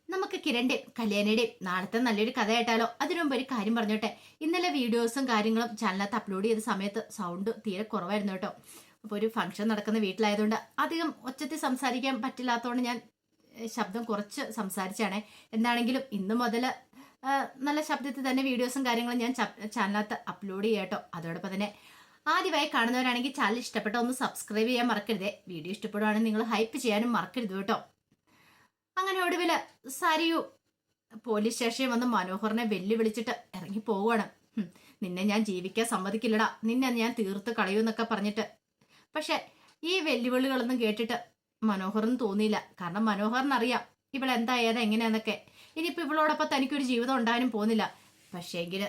നമുക്ക് കിരണിന്റെയും കല്യാണിയുടെയും നാളത്തെ നല്ലൊരു കഥ കേട്ടാലോ? അതിനു മുമ്പ് ഒരു കാര്യം പറഞ്ഞോട്ടെ. ഇന്നലെ വീഡിയോസും കാര്യങ്ങളും ചാനലിനകത്ത് അപ്ലോഡ് ചെയ്ത സമയത്ത് സൗണ്ട് തീരെ കുറവായിരുന്നു കേട്ടോ. അപ്പോൾ ഒരു ഫംഗ്ഷൻ നടക്കുന്ന വീട്ടിലായതുകൊണ്ട് അധികം ഒച്ചത്തിൽ സംസാരിക്കാൻ പറ്റില്ലാത്തതുകൊണ്ട് ഞാൻ ശബ്ദം കുറച്ച് സംസാരിച്ചാണേ. എന്താണെങ്കിലും ഇന്ന് മുതൽ നല്ല ശബ്ദത്തിൽ തന്നെ വീഡിയോസും കാര്യങ്ങളും ഞാൻ ചാനലിനകത്ത് അപ്ലോഡ് ചെയ്യാം കേട്ടോ. അതോടൊപ്പം തന്നെ ആദ്യമായി കാണുന്നവരാണെങ്കിൽ ചാനൽ ഇഷ്ടപ്പെട്ട ഒന്ന് സബ്സ്ക്രൈബ് ചെയ്യാൻ മറക്കരുതേ. വീഡിയോ ഇഷ്ടപ്പെടുവാണെങ്കിൽ നിങ്ങൾ ഹൈപ്പ് ചെയ്യാനും മറക്കരുത് കേട്ടോ. അങ്ങനെ ഒടുവില് സരിയു പോലീസ് സ്റ്റേഷനിൽ വന്ന് മനോഹറിനെ വെല്ലുവിളിച്ചിട്ട് ഇറങ്ങി പോവുകയാണ്. നിന്നെ ഞാൻ ജീവിക്കാൻ സമ്മതിക്കില്ലടാ, നിന്നെ ഞാൻ തീർത്ത് കളയൂന്നൊക്കെ പറഞ്ഞിട്ട്. പക്ഷെ ഈ വെല്ലുവിളികളൊന്നും കേട്ടിട്ട് മനോഹറിന് തോന്നിയില്ല. കാരണം മനോഹറിനറിയാം ഇവളെന്താ ഏതാ എങ്ങനെയാന്നൊക്കെ. ഇനിയിപ്പോൾ ഇവളോടൊപ്പം തനിക്കൊരു ജീവിതം ഉണ്ടാകാനും പോകുന്നില്ല. പക്ഷേങ്കില്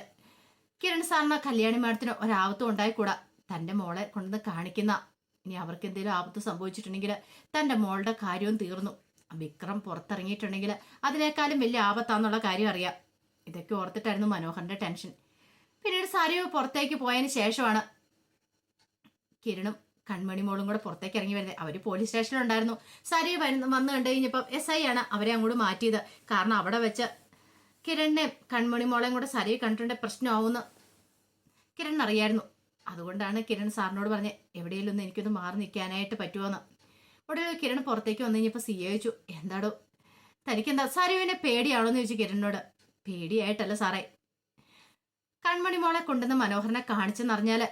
കിരൺ സാറിന് കല്യാണി മാഡത്തിന് ഒരാപത്തും ഉണ്ടായിക്കൂടാ. തൻ്റെ മോളെ കൊണ്ടുവന്ന് കാണിക്കുന്ന ഇനി അവർക്ക് എന്തെങ്കിലും ആപത്ത് സംഭവിച്ചിട്ടുണ്ടെങ്കിൽ തൻ്റെ മോളുടെ കാര്യവും തീർന്നു. വിക്രം പുറത്തിറങ്ങിയിട്ടുണ്ടെങ്കിൽ അതിനേക്കാളും വലിയ ആപത്താന്നുള്ള കാര്യം അറിയാം. ഇതൊക്കെ ഓർത്തിട്ടായിരുന്നു മനോഹറിന്റെ ടെൻഷൻ. പിന്നീട് സരിയു പുറത്തേക്ക് പോയതിന് ശേഷമാണ് കിരണും കൺമണി മോളും കൂടെ പുറത്തേക്ക് ഇറങ്ങി വരുന്നത്. അവര് പോലീസ് സ്റ്റേഷനിലുണ്ടായിരുന്നു. സരിയു വന്നു കണ്ടു കഴിഞ്ഞപ്പം SI ആണ് അവരെ അങ്ങോട്ട് മാറ്റിയത്. കാരണം അവിടെ വെച്ച് കിരണിനെയും കൺമണി മോളെയും കൂടെ സരിയു കണ്ടിട്ടുണ്ടെങ്കിൽ പ്രശ്നമാവുമെന്ന് കിരൺ അറിയായിരുന്നു. അതുകൊണ്ടാണ് കിരൺ സാറിനോട് പറഞ്ഞ് എവിടെയെങ്കിലും ഒന്ന് എനിക്കൊന്ന് മാറി നിൽക്കാനായിട്ട് പറ്റുമോന്ന്. ഒടുവിൽ കിരൺ പുറത്തേക്ക് വന്നു കഴിഞ്ഞപ്പോൾ സിയ ചോദിച്ചു, എന്താടോ തനിക്കെന്താ സരുവിനെ പേടിയാണോന്ന് ചോദിച്ചു കിരണിനോട്. പേടിയായിട്ടല്ല സാറേ, കൺമണി മോളെ കൊണ്ടുവന്ന് മനോഹരനെ കാണിച്ചെന്നറിഞ്ഞാല്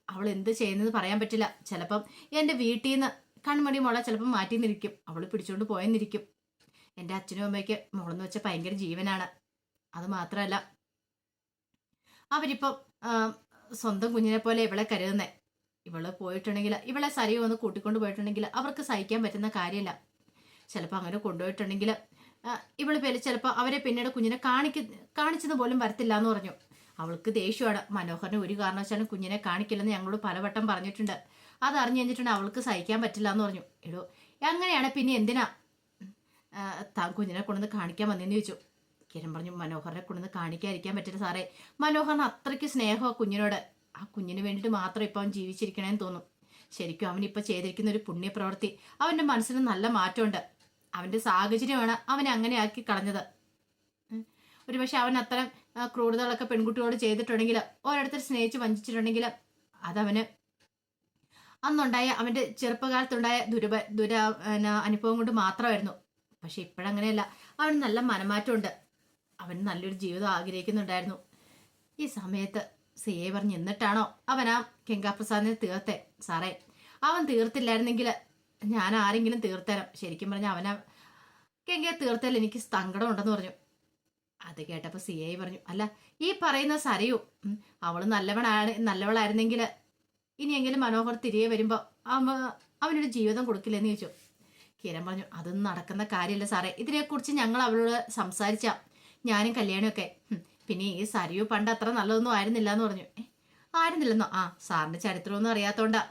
അവൾ എന്ത് ചെയ്യുന്നത് പറയാൻ പറ്റില്ല. ചിലപ്പം എൻ്റെ വീട്ടിൽ നിന്ന് കൺമണി മോളെ ചിലപ്പം മാറ്റിന്നിരിക്കും, അവൾ പിടിച്ചുകൊണ്ട് പോയെന്നിരിക്കും. എൻ്റെ അച്ഛനും അമ്മയ്ക്ക് മോളെന്ന് വെച്ചാൽ ഭയങ്കര ജീവനാണ്. അത് മാത്രമല്ല അവരിപ്പം സ്വന്തം കുഞ്ഞിനെ പോലെ ഇവളെ കരുതുന്നേ. ഇവള് പോയിട്ടുണ്ടെങ്കിൽ ഇവളെ സരിയോ ഒന്ന് കൂട്ടിക്കൊണ്ട് പോയിട്ടുണ്ടെങ്കിൽ അവർക്ക് സഹിക്കാൻ പറ്റുന്ന കാര്യമില്ല. ചിലപ്പോൾ അങ്ങനെ കൊണ്ടുപോയിട്ടുണ്ടെങ്കിൽ ഇവള് പേര് ചിലപ്പോൾ അവരെ പിന്നീട് കുഞ്ഞിനെ കാണിച്ചത് പോലും വരത്തില്ല എന്ന് പറഞ്ഞു. അവൾക്ക് ദേഷ്യമാണ്. മനോഹറിന് ഒരു കാരണവശാലും കുഞ്ഞിനെ കാണിക്കില്ലെന്ന് ഞങ്ങളോട് പലവട്ടം പറഞ്ഞിട്ടുണ്ട്. അത് അറിഞ്ഞു കഴിഞ്ഞിട്ടുണ്ട് അവൾക്ക് സഹിക്കാൻ പറ്റില്ല എന്ന് പറഞ്ഞു. എടോ അങ്ങനെയാണ് പിന്നെ എന്തിനാ താൻ കുഞ്ഞിനെ കൊണ്ടുവന്ന് കാണിക്കാൻ വന്നെന്ന് ചോദിച്ചു. കിരൺ പറഞ്ഞു, മനോഹറിനെ കൊണ്ടുവന്ന് കാണിക്കാതിരിക്കാൻ പറ്റില്ല സാറേ. മനോഹറിന് അത്രയ്ക്ക് സ്നേഹമാണ് കുഞ്ഞിനോട്. ആ കുഞ്ഞിന് വേണ്ടിയിട്ട് മാത്രം ഇപ്പം അവൻ ജീവിച്ചിരിക്കണേന്ന് തോന്നും. ശരിക്കും അവനിപ്പോൾ ചെയ്തിരിക്കുന്ന ഒരു പുണ്യപ്രവൃത്തി. അവൻ്റെ മനസ്സിന് നല്ല മാറ്റമുണ്ട്. അവൻ്റെ സാഹചര്യമാണ് അവനെ അങ്ങനെ ആക്കി കളഞ്ഞത്. ഒരുപക്ഷെ അവൻ അത്തരം ക്രൂരതകളൊക്കെ പെൺകുട്ടിയോട് ചെയ്തിട്ടുണ്ടെങ്കിൽ ഓരോരുത്തർ സ്നേഹിച്ച് വഞ്ചിച്ചിട്ടുണ്ടെങ്കിൽ അതവന് അന്നുണ്ടായ അവൻ്റെ ചെറുപ്പകാലത്തുണ്ടായ അനുഭവം കൊണ്ട് മാത്രമായിരുന്നു. പക്ഷെ ഇപ്പോഴങ്ങനെയല്ല, അവന് നല്ല മനമാറ്റമുണ്ട്. അവൻ നല്ലൊരു ജീവിതം ആഗ്രഹിക്കുന്നുണ്ടായിരുന്നു. ഈ സമയത്ത് സിയെ പറഞ്ഞ് എന്നിട്ടാണോ അവൻ ആ ഗംഗാപ്രസാദിനെ തീർത്തേ? സാറേ അവൻ തീർത്തില്ലായിരുന്നെങ്കിൽ ഞാൻ ആരെങ്കിലും തീർത്തരാം. ശരിക്കും പറഞ്ഞാൽ അവനെ ഗംഗയെ തീർത്താൽ എനിക്ക് സങ്കടം ഉണ്ടെന്ന് പറഞ്ഞു. അത് കേട്ടപ്പോൾ സിഐ പറഞ്ഞു, അല്ല ഈ പറയുന്ന സരയു അവള് നല്ലവളായിരുന്നെങ്കിൽ ഇനിയെങ്കിലും മനോഹർ തിരികെ വരുമ്പോൾ അവനൊരു ജീവിതം കൊടുക്കില്ലെന്ന് ചോദിച്ചു. കിരൺ പറഞ്ഞു, അതൊന്നും നടക്കുന്ന കാര്യമല്ല സാറേ. ഇതിനെക്കുറിച്ച് ഞങ്ങൾ അവളോട് സംസാരിച്ച ഞാനും കല്യാണമൊക്കെ. പിന്നെ ഈ സരിയു പണ്ട് അത്ര നല്ലതൊന്നും ആയിരുന്നില്ല എന്ന് പറഞ്ഞു. ആയിരുന്നില്ലെന്നോ? ആ സാറിന്റെ ചരിത്രമൊന്നും അറിയാത്തോണ്ടാ.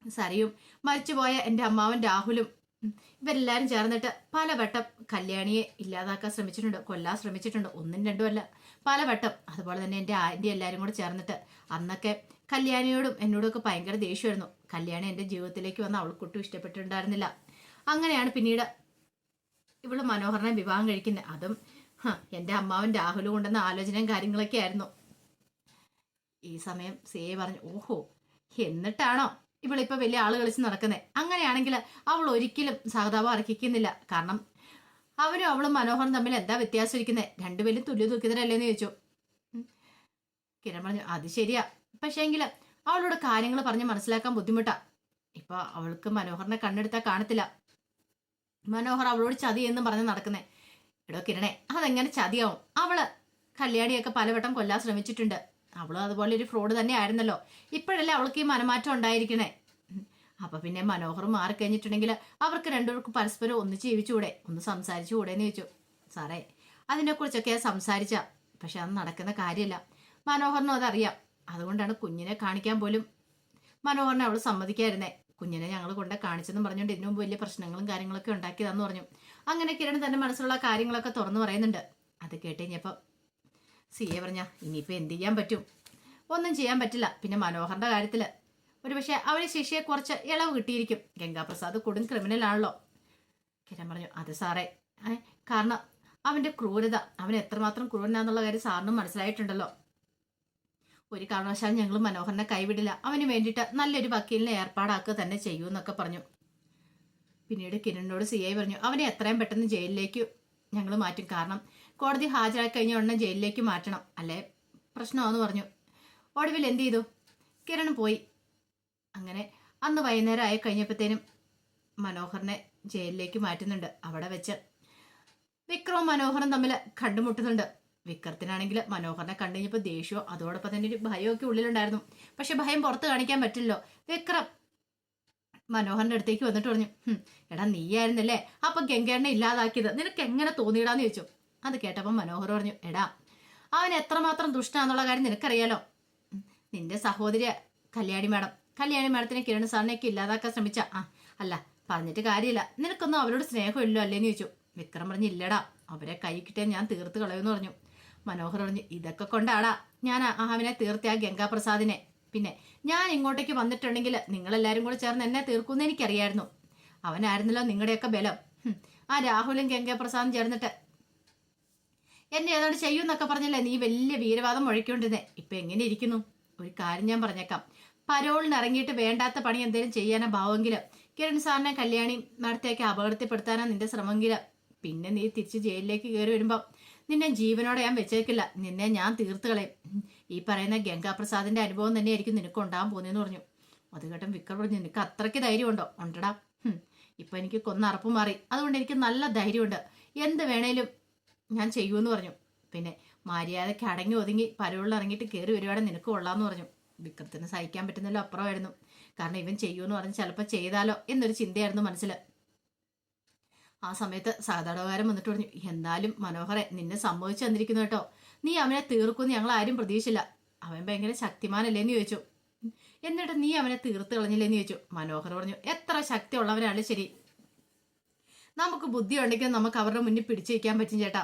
സരിയും മരിച്ചുപോയ എൻ്റെ അമ്മാവൻ രാഹുലും ഇവരെല്ലാരും ചേർന്നിട്ട് പലവട്ടം കല്യാണിയെ ഇല്ലാതാക്കാൻ ശ്രമിച്ചിട്ടുണ്ട്, കൊല്ലാൻ ശ്രമിച്ചിട്ടുണ്ട്. ഒന്നും രണ്ടും അല്ല, പലവട്ടം. അതുപോലെ തന്നെ എൻ്റെ ആൻറ്റി എല്ലാവരും കൂടെ ചേർന്നിട്ട് അന്നൊക്കെ കല്യാണിയോടും എന്നോടും ഒക്കെ ഭയങ്കര ദേഷ്യമായിരുന്നു. കല്യാണി എൻ്റെ ജീവിതത്തിലേക്ക് വന്ന് അവൾക്കൊട്ടും ഇഷ്ടപ്പെട്ടിട്ടുണ്ടായിരുന്നില്ല. അങ്ങനെയാണ് പിന്നീട് ഇവള് മനോഹരനെ വിവാഹം കഴിക്കുന്നത്. അതും എൻ്റെ അമ്മാവൻ രാഹുൽ കൊണ്ടുവന്ന ആലോചനയും കാര്യങ്ങളൊക്കെ ആയിരുന്നു. ഈ സമയം സിയെ പറഞ്ഞു, ഓഹോ എന്നിട്ടാണോ ഇവളിപ്പോൾ വലിയ ആള് കളിച്ച് നടക്കുന്നത്? അങ്ങനെയാണെങ്കിൽ അവൾ ഒരിക്കലും സഹതാപം അർഹിക്കുന്നില്ല. കാരണം അവനും അവളും മനോഹറും തമ്മിൽ എന്താ വ്യത്യാസം ഇരിക്കുന്നത്? രണ്ടുപേരും തുല്യ ദുഃഖിതരല്ലേന്ന് ചോദിച്ചു. കിരൺ പറഞ്ഞു, അത് ശരിയാ. പക്ഷേ എങ്കിൽ അവളോട് കാര്യങ്ങൾ പറഞ്ഞ് മനസ്സിലാക്കാൻ ബുദ്ധിമുട്ടാ. ഇപ്പൊ അവൾക്ക് മനോഹറിനെ കണ്ണെടുത്താൽ കാണത്തില്ല. മനോഹർ അവളോട് ചതി എന്നും പറഞ്ഞ് നടക്കുന്നേ. എടോ കിരണേ, അതെങ്ങനെ ചതിയാവും? അവള് കല്യാണിയൊക്കെ പലവട്ടം കൊല്ലാൻ ശ്രമിച്ചിട്ടുണ്ട്. അവളും അതുപോലെ ഒരു ഫ്രോഡ് തന്നെ ആയിരുന്നല്ലോ. ഇപ്പോഴല്ലേ അവൾക്ക് ഈ മനമാറ്റം ഉണ്ടായിരിക്കണേ. അപ്പൊ പിന്നെ മനോഹർ മാറിക്കഴിഞ്ഞിട്ടുണ്ടെങ്കിൽ അവർക്ക് രണ്ടുപേർക്കും പരസ്പരം ഒന്ന് ജീവിച്ചുകൂടെ, ഒന്ന് സംസാരിച്ചുകൂടെ എന്ന് ചോദിച്ചു. സാറേ അതിനെക്കുറിച്ചൊക്കെ സംസാരിച്ച, പക്ഷെ അത് നടക്കുന്ന കാര്യമല്ല. മനോഹറിനും അതറിയാം. അതുകൊണ്ടാണ് കുഞ്ഞിനെ കാണിക്കാൻ പോലും മനോഹറിനെ അവൾ സമ്മതിക്കായിരുന്നേ. കുഞ്ഞിനെ ഞങ്ങൾ കൊണ്ട് കാണിച്ചെന്നും പറഞ്ഞുകൊണ്ട് ഇതിനു മുമ്പ് വലിയ പ്രശ്നങ്ങളും കാര്യങ്ങളൊക്കെ ഉണ്ടാക്കിയതാന്ന് പറഞ്ഞു. അങ്ങനെ കിരൺ തന്റെ മനസ്സിലുള്ള കാര്യങ്ങളൊക്കെ തുറന്നു പറയുന്നുണ്ട്. അത് കേട്ട് കഴിഞ്ഞപ്പോൾ സിയെ പറഞ്ഞ ഇനിയിപ്പോൾ എന്ത് ചെയ്യാൻ പറ്റും? ഒന്നും ചെയ്യാൻ പറ്റില്ല. പിന്നെ മനോഹറിന്റെ കാര്യത്തിൽ ഒരുപക്ഷെ അവന് ശിക്ഷയെ കുറച്ച് ഇളവ് കിട്ടിയിരിക്കും. ഗംഗാപ്രസാദ് കൊടും ക്രിമിനൽ ആണല്ലോ. കിരൺ പറഞ്ഞു, അത് സാറേ, കാരണം അവന്റെ ക്രൂരത, അവൻ എത്രമാത്രം ക്രൂരനാന്നുള്ള കാര്യം സാറിനും മനസ്സിലായിട്ടുണ്ടല്ലോ. ഒരു കാരണവശാലും ഞങ്ങൾ മനോഹരനെ കൈവിടില്ല. അവന് വേണ്ടിയിട്ട് നല്ലൊരു വക്കീലിനെ ഏർപ്പാടാക്കുക തന്നെ ചെയ്യൂ എന്നൊക്കെ പറഞ്ഞു. പിന്നീട് കിരണിനോട് CI പറഞ്ഞു, അവനെ എത്രയും പെട്ടെന്ന് ജയിലിലേക്ക് ഞങ്ങൾ മാറ്റും. കാരണം കോടതി ഹാജരാക്കി കഴിഞ്ഞ ഉടനെ ജയിലിലേക്ക് മാറ്റണം, അല്ലേ പ്രശ്നമാണെന്ന് പറഞ്ഞു. ഒടുവിൽ എന്ത് ചെയ്തു? കിരൺ പോയി. അങ്ങനെ അന്ന് വൈകുന്നേരം ആയി കഴിഞ്ഞപ്പോഴത്തേനും മനോഹറിനെ ജയിലിലേക്ക് മാറ്റുന്നുണ്ട്. അവിടെ വെച്ച് വിക്രവും മനോഹറും തമ്മിൽ കണ്ടുമുട്ടുന്നുണ്ട്. വിക്രത്തിനാണെങ്കിൽ മനോഹറിനെ കണ്ടു കഴിഞ്ഞപ്പോൾ ദേഷ്യമോ അതോടൊപ്പം തന്നെ ഒരു ഭയമൊക്കെ ഉള്ളിലുണ്ടായിരുന്നു. പക്ഷെ ഭയം പുറത്ത് കാണിക്കാൻ പറ്റില്ലല്ലോ. വിക്രം മനോഹറിന്റെ അടുത്തേക്ക് വന്നിട്ട് പറഞ്ഞു, എടാ നീയായിരുന്നല്ലേ അപ്പൊ ഗംഗേണ്ണെ ഇല്ലാതാക്കിയത്, നിനക്ക് എങ്ങനെ തോന്നിയിടാന്ന് ചോദിച്ചു. അത് കേട്ടപ്പോൾ മനോഹർ പറഞ്ഞു, എടാ അവൻ എത്രമാത്രം ദുഷ്ടനാന്നുള്ള കാര്യം നിനക്കറിയാലോ. നിന്റെ സഹോദരി കല്യാണി മാഡത്തിനെ കിരൺ സാറിനെയൊക്കെ ഇല്ലാതാക്കാൻ ശ്രമിച്ച അല്ല പറഞ്ഞിട്ട് കാര്യമില്ല, നിനക്കൊന്നും അവരോട് സ്നേഹമില്ലോ അല്ലേന്ന് ചോദിച്ചു. വിക്രം പറഞ്ഞു, ഇല്ലടാ അവരെ കൈ കിട്ടിയാൽ ഞാൻ തീർത്ത് കളയുമെന്ന് പറഞ്ഞു. മനോഹർ പറഞ്ഞു, ഇതൊക്കെ കൊണ്ടാടാ ഞാൻ അവനെ തീർത്ത ആ ഗംഗാപ്രസാദിനെ. പിന്നെ ഞാൻ ഇങ്ങോട്ടേക്ക് വന്നിട്ടുണ്ടെങ്കിൽ നിങ്ങളെല്ലാരും കൂടെ ചേർന്ന് എന്നെ തീർക്കുമെന്ന് എനിക്കറിയായിരുന്നു. അവനായിരുന്നല്ലോ നിങ്ങളുടെയൊക്കെ ബലം. ആ രാഹുലും ഗംഗാപ്രസാദും ചേർന്നിട്ട് എന്നെ ഏതാണ്ട് ചെയ്യുമെന്നൊക്കെ പറഞ്ഞല്ലേ നീ വലിയ വീരവാദം മുഴക്കൊണ്ടിരുന്നേ. ഇപ്പൊ എങ്ങനെ ഇരിക്കുന്നു? ഒരു കാര്യം ഞാൻ പറഞ്ഞേക്കാം, പരോളിന് ഇറങ്ങിയിട്ട് വേണ്ടാത്ത പണി എന്തെങ്കിലും ചെയ്യാനാ ഭാവമെങ്കിലും കിരൺ സാറിനെ കല്യാണി നടത്തിയൊക്കെ അപകടത്തിൽപ്പെടുത്താനാ നിന്റെ ശ്രമമെങ്കിലും പിന്നെ നീ തിരിച്ച് ജയിലിലേക്ക് കയറി വരുമ്പോ നിന്നെ ജീവനോടെ ഞാൻ വെച്ചേക്കില്ല, നിന്നെ ഞാൻ തീർത്ത് കളയും. ഈ പറയുന്ന ഗംഗാപ്രസാദിന്റെ അനുഭവം തന്നെയായിരിക്കും നിനക്ക് ഉണ്ടാകാൻ പോകുന്നതെന്ന് പറഞ്ഞു. അത് കേട്ടും വിക്രം പറഞ്ഞു, നിനക്ക് അത്രയ്ക്ക് ധൈര്യമുണ്ടോ? ഉണ്ടടാ, ഇപ്പൊ എനിക്ക് കൊന്നറപ്പ് മാറി, അതുകൊണ്ട് എനിക്ക് നല്ല ധൈര്യമുണ്ട്, എന്ത് വേണേലും ഞാൻ ചെയ്യുമെന്ന് പറഞ്ഞു. പിന്നെ മര്യാദയ്ക്ക് അടങ്ങി ഒതുങ്ങി പരോളിൽ ഇറങ്ങിയിട്ട് കയറി വരുവാണെങ്കിൽ നിനക്ക് കൊള്ളാന്ന് പറഞ്ഞു. വിക്രത്തിന് സഹിക്കാൻ പറ്റുന്നല്ലോ അപ്പുറമായിരുന്നു. കാരണം ഇവൻ ചെയ്യുമെന്ന് പറഞ്ഞ് ചിലപ്പോൾ ചെയ്താലോ എന്നൊരു ചിന്തയായിരുന്നു മനസ്സിൽ. ആ സമയത്ത് സഹതടവുകാരൻ വന്നിട്ട് പറഞ്ഞു, എന്നാലും മനോഹരെ നിന്നെ സമ്മതിച്ചു തന്നിരിക്കുന്നു കേട്ടോ, നീ അവനെ തീർക്കുമെന്ന് ഞങ്ങൾ ആരും പ്രതീക്ഷിച്ചില്ല. അവൻ ഭയങ്കര ശക്തിമാനല്ലേന്ന് ചോദിച്ചു. എന്നിട്ട് നീ അവനെ തീർത്ത് കളഞ്ഞില്ലേന്ന് ചോദിച്ചു. മനോഹർ പറഞ്ഞു, എത്ര ശക്തി ഉള്ളവനാണ് ശരി, നമുക്ക് ബുദ്ധി ഉണ്ടെങ്കിൽ നമുക്ക് അവരുടെ മുന്നിൽ പിടിച്ചു വയ്ക്കാൻ പറ്റും ചേട്ടാ.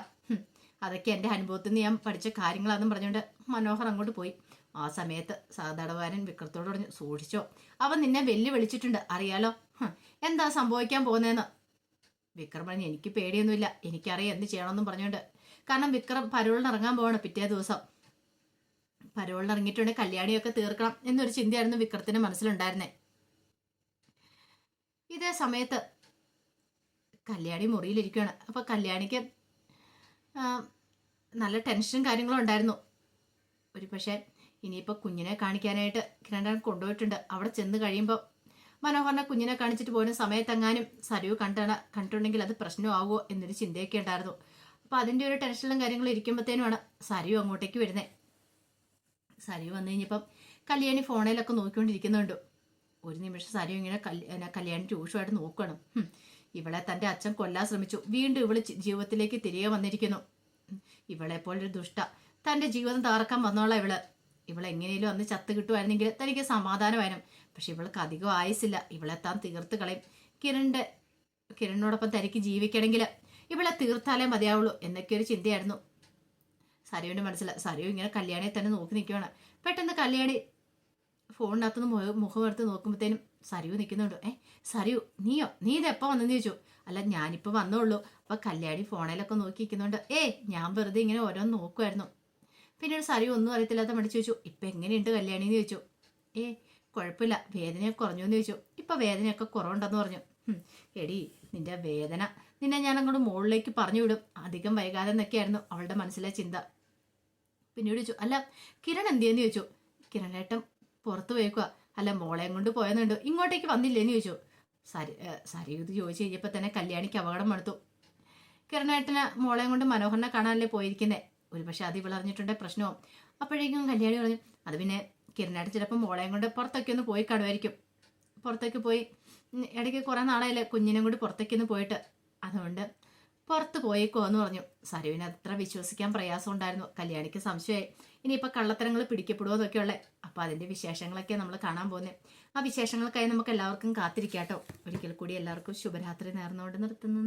അതൊക്കെ എൻ്റെ അനുഭവത്തിൽ നിന്ന് ഞാൻ പഠിച്ച കാര്യങ്ങളാണെന്നും പറഞ്ഞുകൊണ്ട് മനോഹർ അങ്ങോട്ട് പോയി. ആ സമയത്ത് സഹതടവുകാരൻ വിക്രത്തോട് പറഞ്ഞു, സൂക്ഷിച്ചോ, അവൻ നിന്നെ വെല്ലുവിളിച്ചിട്ടുണ്ട് അറിയാലോ, എന്താ സംഭവിക്കാൻ പോകുന്നതെന്ന്. വിക്രം പറഞ്ഞു, എനിക്ക് പേടിയൊന്നുമില്ല, എനിക്കറിയാം എന്ത് ചെയ്യണമെന്നും പറഞ്ഞുകൊണ്ട്. കാരണം വിക്രം പരോളിന് ഇറങ്ങാൻ പോവാണ് പിറ്റേ ദിവസം. പരോളിന് ഇറങ്ങിയിട്ടുണ്ടെങ്കിൽ കല്യാണിയൊക്കെ തീർക്കണം എന്നൊരു ചിന്തയായിരുന്നു വിക്രത്തിന്റെ മനസ്സിലുണ്ടായിരുന്നേ. ഇതേ സമയത്ത് കല്യാണി മുറിയിലിരിക്കുകയാണ്. അപ്പൊ കല്യാണിക്ക് നല്ല ടെൻഷനും കാര്യങ്ങളും ഉണ്ടായിരുന്നു. ഒരു പക്ഷേ ഇനിയിപ്പോൾ കുഞ്ഞിനെ കാണിക്കാനായിട്ട് കിരൺ കൊണ്ടുപോയിട്ടുണ്ട്. അവിടെ ചെന്ന് കഴിയുമ്പോൾ മനോഹറിനെ കുഞ്ഞിനെ കാണിച്ചിട്ട് പോകുന്ന സമയത്തെങ്ങാനും സരയു കണ്ടിട്ടുണ്ടെങ്കിൽ അത് പ്രശ്നമാകുമോ എന്നൊരു ചിന്തയൊക്കെ ഉണ്ടായിരുന്നു. അപ്പോൾ അതിൻ്റെ ഒരു ടെൻഷനിലും കാര്യങ്ങളും ഇരിക്കുമ്പോഴത്തേനുമാണ് സരയു അങ്ങോട്ടേക്ക് വരുന്നത്. സരയു വന്നു കഴിഞ്ഞപ്പം കല്യാണി ഫോണിലൊക്കെ നോക്കിക്കൊണ്ടിരിക്കുന്നുണ്ട്. ഒരു നിമിഷം സരയു ഇങ്ങനെ കല്യാണി രൂക്ഷമായിട്ട് നോക്കണം. ഇവളെ തൻ്റെ അച്ഛൻ കൊല്ലാൻ ശ്രമിച്ചു, വീണ്ടും ഇവള് ജീവിതത്തിലേക്ക് തിരികെ വന്നിരിക്കുന്നു. ഇവളെ പോലൊരു ദുഷ്ട തൻ്റെ ജീവിതം തകർക്കാൻ വന്നോളാം ഇവളെങ്ങനെയും അന്ന് ചത്ത് കിട്ടുമായിരുന്നെങ്കിൽ തനിക്ക് സമാധാനമായിരുന്നു. പക്ഷെ ഇവൾക്ക് അധികം ആയുസില്ല, ഇവളെ താൻ തീർത്ത് കളയും. കിരണിനോടൊപ്പം തനിക്ക് ജീവിക്കണമെങ്കിൽ ഇവളെ തീർത്താലേ മതിയാവുള്ളൂ എന്നൊക്കെ ഒരു ചിന്തയായിരുന്നു സരയുവിൻ്റെ മനസ്സിൽ. സരയു ഇങ്ങനെ കല്യാണിയെ തന്നെ നോക്കി നിൽക്കുകയാണ്. പെട്ടെന്ന് കല്യാണി ഫോണിനകത്തുനിന്ന് മുഖമെടുത്ത് നോക്കുമ്പോഴത്തേനും സരയു നിൽക്കുന്നുണ്ട്. സരയു നീ ഇതെപ്പോൾ വന്നെന്ന് ചോദിച്ചു. അല്ല ഞാനിപ്പോൾ വന്നോളൂ. അപ്പോൾ കല്യാണി ഫോണിലൊക്കെ നോക്കി നിൽക്കുന്നുണ്ട്. ഞാൻ വെറുതെ ഇങ്ങനെ ഓരോന്ന് നോക്കുമായിരുന്നു. പിന്നീട് സരയു ഒന്നും അറിയത്തില്ലാത്ത മടിച്ചു ചോദിച്ചു, ഇപ്പം എങ്ങനെയുണ്ട് കല്യാണിന്ന് ചോദിച്ചു. കുഴപ്പമില്ല, വേദനയൊക്കെ കുറഞ്ഞു എന്ന് ചോദിച്ചു. ഇപ്പം വേദനയൊക്കെ കുറവുണ്ടെന്ന് പറഞ്ഞു. എടി നിന്റെ വേദന നിന്നെ ഞാൻ അങ്ങോട്ട് മുകളിലേക്ക് പറഞ്ഞു വിടും, അധികം വൈകാതെ എന്നൊക്കെയായിരുന്നു അവളുടെ മനസ്സിലെ ചിന്ത. പിന്നീട് ചോദിച്ചു, അല്ല കിരൺ എന്തിയെന്ന് ചോദിച്ചു. കിരണേട്ടൻ പുറത്ത് പോയേക്കുക. അല്ല മോളെയും കൊണ്ട് പോയെന്നുണ്ട്, ഇങ്ങോട്ടേക്ക് വന്നില്ലേന്ന് ചോദിച്ചു. സരയു ഇത് ചോദിച്ചു കഴിഞ്ഞപ്പോൾ തന്നെ കല്യാണിക്ക് അപകടം എടുത്തു. കിരണേട്ടന് മോളെയും കൊണ്ട് മനോഹരനെ കാണാനല്ലേ പോയിരിക്കുന്നേ, ഒരു പക്ഷെ അത് ഇവളറിഞ്ഞിട്ടുണ്ടെ പ്രശ്നവും. അപ്പോഴേക്കും കല്യാണി പറഞ്ഞു, അത് പിന്നെ കിരണേട്ടൻ ചിലപ്പോൾ മോളെയും കൊണ്ട് പുറത്തൊക്കെ ഒന്ന് പോയി കാണുമായിരിക്കും. പുറത്തേക്ക് പോയി ഇടയ്ക്ക് കുറേ നാളായില്ലേ കുഞ്ഞിനെ കൊണ്ട് പുറത്തേക്കൊന്ന് പോയിട്ട്, അതുകൊണ്ട് പുറത്ത് പോയേക്കോ എന്ന് പറഞ്ഞു. സരുവിന് അത്ര വിശ്വസിക്കാൻ പ്രയാസം ഉണ്ടായിരുന്നു. കല്യാണിക്ക് സംശയമായി ഇനിയിപ്പോൾ കള്ളത്തരങ്ങൾ പിടിക്കപ്പെടുമോ എന്നൊക്കെയുള്ളത്. അപ്പോൾ അതിൻ്റെ വിശേഷങ്ങളൊക്കെ നമ്മൾ കാണാൻ പോകുന്നത്. ആ വിശേഷങ്ങൾക്കായി നമുക്ക് എല്ലാവർക്കും കാത്തിരിക്കാം കേട്ടോ. ഒരിക്കൽ കൂടി എല്ലാവർക്കും ശുഭരാത്രി നേർന്നുകൊണ്ട് നിർത്തുന്നു.